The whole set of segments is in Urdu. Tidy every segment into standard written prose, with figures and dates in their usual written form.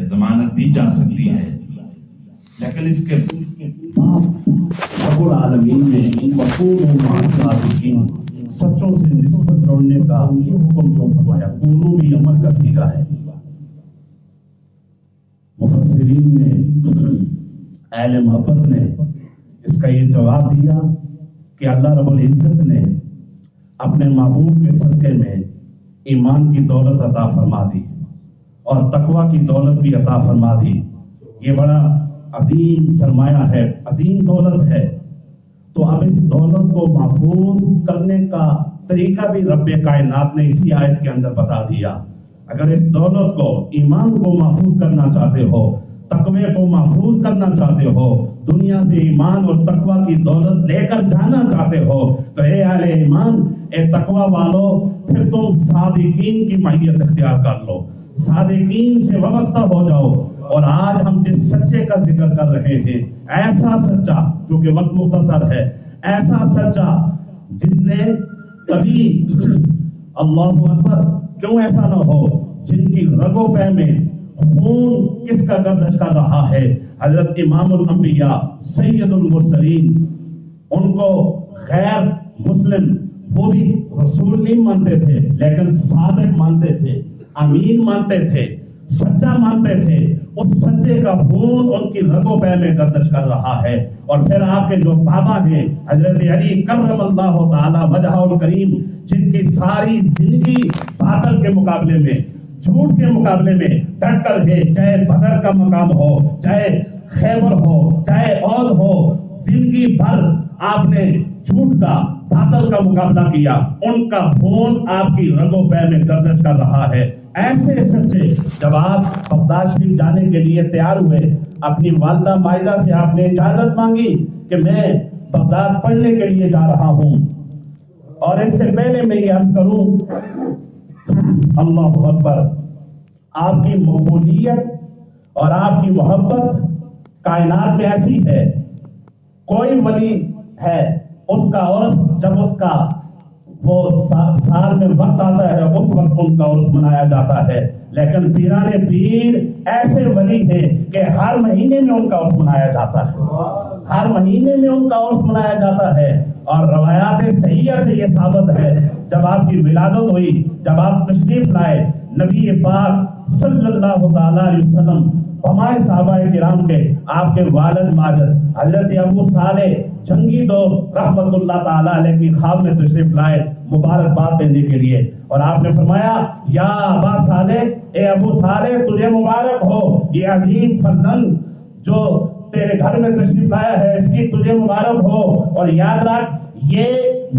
ضمانت دی جا سکتی ہے، لیکن اس کے رب العالمین نے وقوموا مع الصادقین سچوں سے نسبت جوڑنے کا یہ حکم کیوں فرمایا؟ کونو بھی عمل کا صیغہ ہے۔ مفسرین نے، اہل محبت نے اس کا یہ جواب دیا کہ اللہ رب العزت نے اپنے محبوب کے صدقے میں ایمان کی دولت عطا فرما دی اور تقوی کی دولت بھی عطا فرما دی۔ یہ بڑا عظیم سرمایہ ہے، عظیم دولت ہے۔ تو اب اس دولت کو محفوظ کرنے کا طریقہ بھی رب کائنات نے اسی آیت کے اندر بتا دیا۔ اگر اس دولت کو، ایمان کو محفوظ کرنا چاہتے ہو، تقوی کو محفوظ کرنا چاہتے ہو، دنیا سے ایمان اور تقوی کی دولت لے کر جانا چاہتے ہو، تو اے اہل ایمان، اے تقوی والو، پھر تم صادقین کی معیت اختیار کر لو، صادقین سے وابستہ ہو جاؤ۔ اور آج ہم جس سچے کا ذکر کر رہے ہیں، ایسا سچا، کیونکہ وقت مختصر ہے، ایسا سچا جس نے کبھی، اللہ اکبر، کیوں ایسا نہ ہو، جن کی رگوں پہ میں خون کس کا گردش کر رہا ہے؟ حضرت امام الانبیاء سید المرسلین، ان کو غیر مسلم وہ بھی رسول نہیں مانتے تھے، لیکن صادق مانتے تھے، امین مانتے تھے، سچا مانتے تھے۔ اس سچے کا خون ان کی رگوں پہ میں گردش کر رہا ہے۔ اور پھر آپ کے جو بابا ہیں حضرت علی کرم اللہ تعالی وجہہ الکریم، جن کی ساری زندگی باطل کے مقابلے میں، جھوٹ کے مقابلے میں ڈٹ کر ہے، چاہے بدر کا مقام ہو، چاہے خیبر ہو، چاہے عہد ہو، زندگی بھر آپ نے جھوٹ کا، باطل کا مقابلہ کیا۔ ان کا خون آپ کی رگوں پہ میں گردش کر رہا ہے۔ ایسے سچے، جب آپ بغداد شریف جانے کے لیے تیار ہوئے، اپنی والدہ مائدہ سے آپ نے اجازت مانگی کہ میں بغداد پڑھنے کے لیے جا رہا ہوں، اور اس سے پہلے میں یہ عرض کروں، اللہ اکبر، آپ کی مقبولیت اور آپ کی محبت کائنات میں ایسی ہے، کوئی ولی ہے، اس کا عرس جب اس کا وہ سال میں وقت آتا ہے، اس وقت ان کا عرس منایا جاتا ہے، لیکن پیران پیر ایسے ولی ہیں کہ ہر مہینے میں ان کا عرس منایا جاتا ہے، ہر مہینے میں ان کا عرس منایا جاتا ہے۔ اور روایات صحیحہ سے یہ ثابت ہے، جب آپ کی ولادت ہوئی، جب آپ تشریف لائے، نبی پاک صلی اللہ تعالی علیہ وسلم ہمارے صحابہ کرام کے، آپ کے والد ماجد حضرت ابو صالح جنگی دوست رحمت اللہ تعالی علیہ کی خواب میں تشریف لائے مبارکباد دینے کے لیے، اور آپ نے فرمایا، یا ابا صالح، اے ابو صالح، تجھے مبارک ہو، یہ عظیم فرزند جو تیرے گھر میں تشریف لایا ہے، اس کی تجھے مبارک ہو، اور یاد رکھ یہ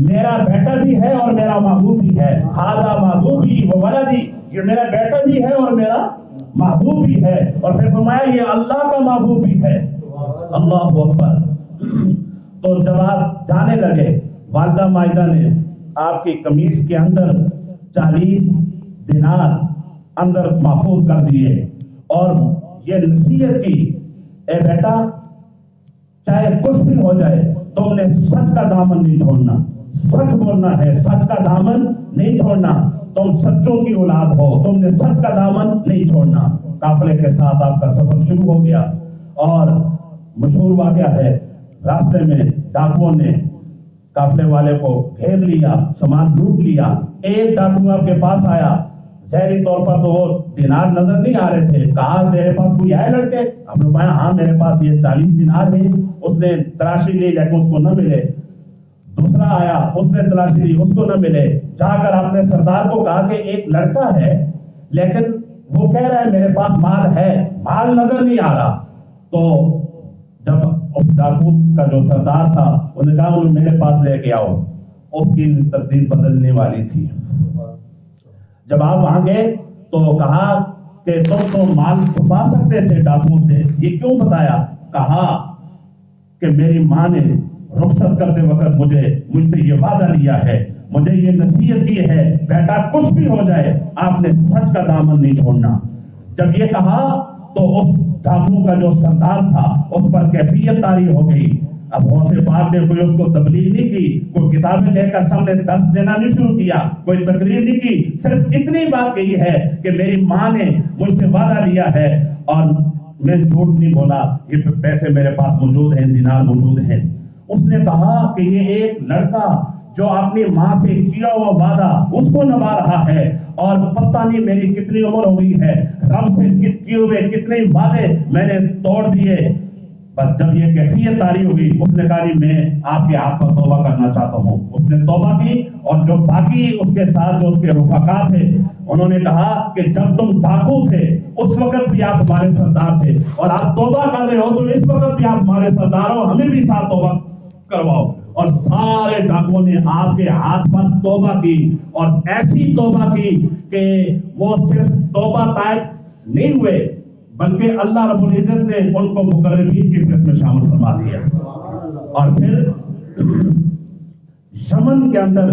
میرا بیٹا بھی ہے اور میرا محبوب بھی ہے، ھذا محبوبی و ولدی، یہ میرا بیٹا بھی ہے اور میرا محبوب بھی ہے، اور پھر فرمایا یہ اللہ کا محبوب بھی ہے۔ اللہ اکبر۔ تو جب آپ جانے لگے، والدہ مائدہ نے آپ کی قمیض کے اندر 40 دینار اندر محفوظ کر دیے، اور یہ نصیحت کی، اے بیٹا، چاہے کچھ بھی ہو جائے، تم نے سچ کا دامن نہیں چھوڑنا، سچ بولنا ہے، سچ کا دامن نہیں چھوڑنا، تم سچوں کی اولاد ہو، تم نے سچ کا دامن نہیں چھوڑنا۔ قافلے کے ساتھ آپ کا سفر شروع ہو گیا، اور مشہور واقعہ ہے، راستے میں ڈاکوؤں نے قافلے والے کو گھیر لیا، سامان لوٹ لیا۔ ایک ڈاکو آپ کے پاس آیا، ظاہری طور پر تو وہ دینار نظر نہیں آ رہے تھے، کہا تیرے پاس کوئی آئے لڑکے؟ آپ نے کہا ہاں میرے پاس یہ 40 دینار ہیں۔ اس نے تلاشی لی لیکن اس کو نہ ملے۔ دوسرا آیا، اس نے تلاشی لی، اس کو نہ ملے۔ جا کر اپنے سردار کو کہا کہ ایک لڑکا ہے لیکن وہ کہہ رہا ہے میرے پاس مال ہے، مال نظر نہیں آ رہا۔ تو جب اس ڈاکو کا جو سردار تھا انہوں نے کہا انہوں میرے پاس لے کے آؤ، اس کی تقدیر بدلنے والی تھی۔ جب آپ وہاں گئے تو کہا کہ تم تو مال چھپا سکتے تھے ڈاکوؤں سے، یہ کیوں بتایا؟ کہا کہ میری ماں نے رخصت کرتے وقت مجھ سے یہ وعدہ لیا ہے، مجھے یہ نصیحت کی ہے، بیٹا کچھ بھی ہو جائے آپ نے سچ کا دامن نہیں چھوڑنا۔ جب یہ کہا تو اس ڈاکو کا جو سردار تھا اس پر کیفیت طاری ہو گئی، اب غوث پاک نے کوئی اس کو تبلیغ نہیں کی، کوئی کتابیں لے کر سامنے درس دینا نہیں شروع کیا، کوئی تقریر نہیں کی، صرف اتنی بات کہی ہے کہ میری ماں نے مجھ سے وعدہ لیا ہے اور میں جھوٹ نہیں بولا، یہ پیسے میرے پاس موجود ہیں، دینار موجود ہیں۔ اس نے کہا کہ یہ ایک لڑکا جو اپنی ماں سے کیا ہوا وعدہ اس کو نبھا رہا ہے، اور پتہ نہیں میری کتنی عمر ہو گئی ہے، رب سے کیے ہوئے کتنے وعدے میں نے توڑ دیے۔ بس جب یہ کیفیت طاری ہوگی، اس نے کہا میں آپ کے ہاتھ پر توبہ کرنا چاہتا ہوں۔ اس نے توبہ کی، اور جو باقی اس کے ساتھ جو اس کے رفقا تھے انہوں نے کہا کہ جب تم ڈاکو تھے اس وقت بھی آپ ہمارے سردار تھے، اور آپ توبہ کر رہے ہو تو اس وقت بھی آپ ہمارے سردار ہو، ہمیں بھی ساتھ توبہ کرواؤ۔ اور سارے ڈاکوؤں نے آپ کے ہاتھ پر توبہ کی، اور ایسی توبہ کی کہ وہ صرف توبہ طائب نہیں ہوئے بلکہ اللہ رب العزت نے ان کو مقربین کی فہرست میں شامل فرما دیا۔ اور پھر یمن کے اندر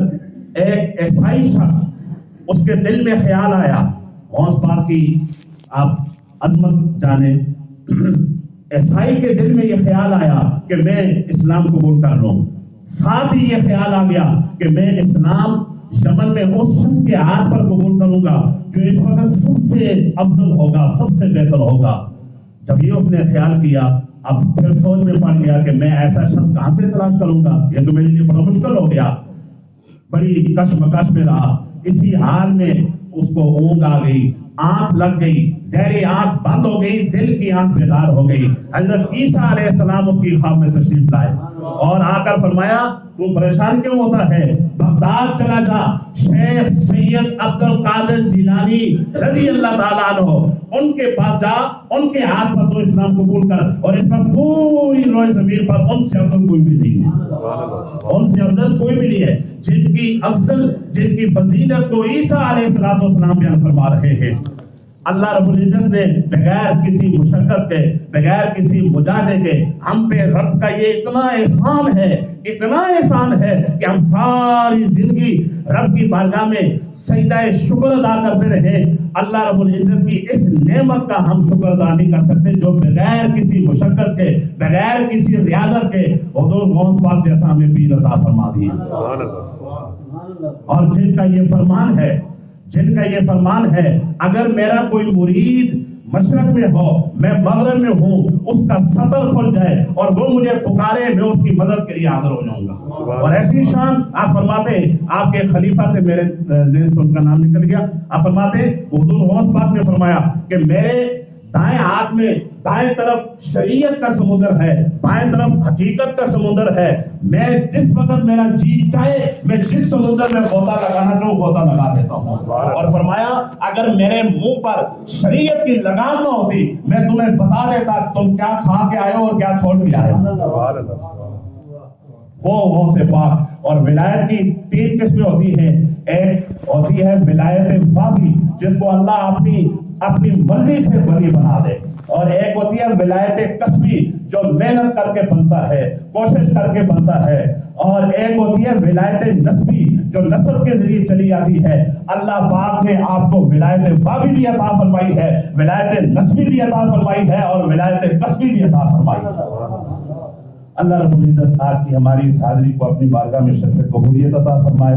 ایک عیسائی شخص، اس کے دل میں خیال آیا، غوث پاک کی آپ عظمت جانے، عیسائی کے دل میں یہ خیال آیا کہ میں اسلام قبول کر لوں، ساتھ ہی یہ خیال آ گیا کہ میں اسلام یمن میں اس شخص کے ہاتھ پر قبول کروں گا جو اس وقت سب سے افضل ہوگا، سب سے بہتر ہوگا۔ جب یہ اس نے خیال کیا، اب پھر سوچ میں پڑ گیا کہ میں ایسا شخص کہاں سے تلاش کروں گا، یہ تو میرے لیے بڑا مشکل ہو گیا، بڑی کشمکش میں رہا۔ اسی حال میں اس کو اونگ آ گئی، آنکھ لگ گئی، زہری آنکھ بند ہو گئی، دل کی آنکھ بیدار ہو گئی۔ حضرت عیسیٰ علیہ السلام اس کی خواب میں تشریف لائے اور آ کر فرمایا تو پریشان کیوں ہوتا ہے، بغداد چلا جا، شیخ سید عبد القادر جیلانی رضی اللہ تعالیٰ عنہ ان کے پاس جا، ان کے ہاتھ پر تو اسلام قبول کر، اور اس پر پوری روئے زمین پر ان سے افضل کوئی بھی نہیں ہے، ان سے افضل کوئی بھی نہیں ہے، جن کی افضل، جن کی فضیلت کو عیسیٰ علیہ السلام بیان فرما رہے ہیں۔ اللہ رب العزت نے بغیر کسی مشقت کے، بغیر کسی مجاہدے کے ہم پہ رب کا یہ اتنا احسان ہے، اتنا احسان ہے کہ ہم ساری زندگی رب کی بارگاہ میں سجدہ شکر ادا کرتے رہے۔ اللہ رب العزت کی اس نعمت کا ہم شکر ادا نہیں کر سکتے جو بغیر کسی مشقت کے، بغیر کسی ریاضت کے حضور غوث پاک جیسا ہمیں پیر عطا فرما دی۔ اور جن کا یہ فرمان ہے، جن کا یہ فرمان ہے اگر میرا کوئی مرید مشرق میں ہو، میں مغرب میں ہوں، اس کا سطر کھل جائے اور وہ مجھے پکارے، میں اس کی مدد کے لیے حاضر ہو جاؤں گا۔ اور ایسی شان آپ فرماتے ہیں، آپ کے خلیفہ سے میرے ذہن سے ان کا نام نکل گیا، آپ فرماتے ہیں حضور غوث پاک نے فرمایا کہ میرے دائیں ہاتھ میں دائیں طرف شریعت کا سمندر ہے، بائیں طرف حقیقت کا سمندر ہے، میں جس وقت میرا جی چاہے میں جس سمندر میں غوطہ لگانا چاہوں غوطہ لگا دیتا ہوں۔ اور فرمایا اگر میرے منہ پر شریعت کی لگام نہ ہوتی میں تمہیں بتا دیتا تم کیا کھا کے آئے ہو اور کیا چھوڑ کے آئے ہو۔ وہ غوث پاک۔ اور ولایت کی 3 قسمیں ہوتی ہیں، ایک ہوتی ہے ولایت واقعی جس کو اللہ اپنی مرضی سے ولی بنا دے، اور ایک ہوتی ہے ولایت کسبی جو محنت کر کے بنتا ہے، کوشش کر کے بنتا ہے، اور ایک ہوتی ہے ولایت نسبی جو نسب کے ذریعے چلی آتی ہے۔ اللہ پاک نے آپ کو ولایت واقعی بھی عطا فرمائی ہے، ولایت نسبی بھی عطا فرمائی ہے، اور ولایت کسبی بھی عطا فرمائی ہے۔ اللہ رب العزت آج کی ہماری اس حاضری کو اپنی بارگاہ میں شرف قبولیت عطا فرمائے۔